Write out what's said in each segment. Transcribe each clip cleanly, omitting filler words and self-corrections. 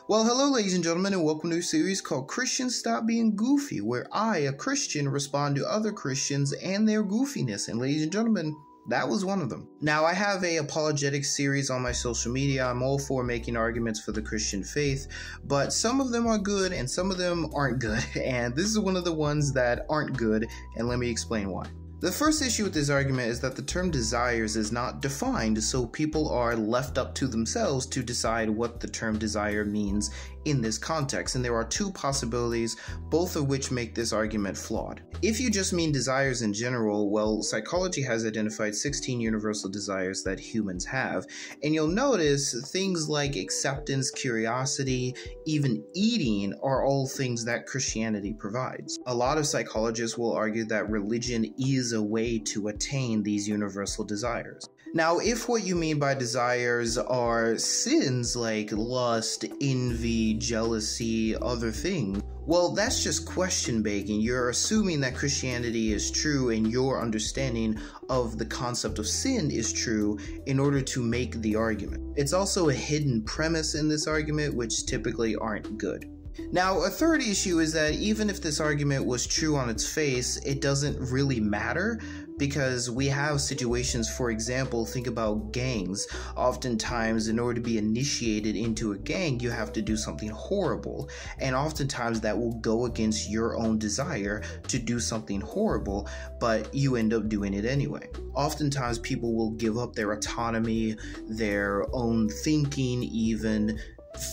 Well, hello ladies and gentlemen, and welcome to a series called Christians Stop Being Goofy, where I, a Christian, respond to other Christians and their goofiness. And ladies and gentlemen, that was one of them. Now, I have a apologetics series on my social media. I'm all for making arguments for the Christian faith, but some of them are good and some of them aren't good. And this is one of the ones that aren't good, and let me explain why. The first issue with this argument is that the term desires is not defined, so people are left up to themselves to decide what the term desire means in this context, and there are two possibilities, both of which make this argument flawed. If you just mean desires in general, well, psychology has identified 16 universal desires that humans have, and you'll notice things like acceptance, curiosity, even eating are all things that Christianity provides. A lot of psychologists will argue that religion is a way to attain these universal desires. Now, if what you mean by desires are sins like lust, envy, jealousy, other things, well, that's just question begging. You're assuming that Christianity is true and your understanding of the concept of sin is true in order to make the argument. It's also a hidden premise in this argument, which typically aren't good. Now, a third issue is that even if this argument was true on its face, it doesn't really matter because we have situations, for example, think about gangs. Oftentimes, in order to be initiated into a gang, you have to do something horrible, and oftentimes that will go against your own desire to do something horrible, but you end up doing it anyway. Oftentimes, people will give up their autonomy, their own thinking even,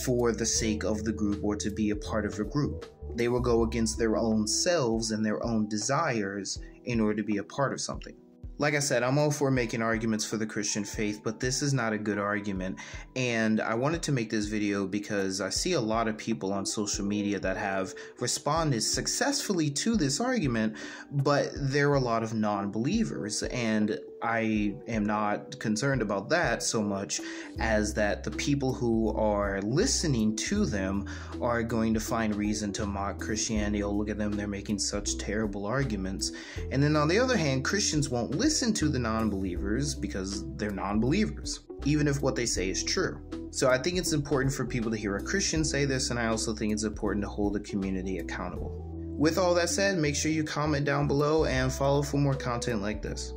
for the sake of the group or to be a part of a group. They will go against their own selves and their own desires in order to be a part of something. Like I said, I'm all for making arguments for the Christian faith, but this is not a good argument, and I wanted to make this video because I see a lot of people on social media that have responded successfully to this argument, but there are a lot of non-believers, and I am not concerned about that so much as that the people who are listening to them are going to find reason to mock Christianity. Oh, look at them, they're making such terrible arguments. And then on the other hand, Christians won't listen to the non-believers because they're non-believers, even if what they say is true. So I think it's important for people to hear a Christian say this, and I also think it's important to hold the community accountable. With all that said, make sure you comment down below and follow for more content like this.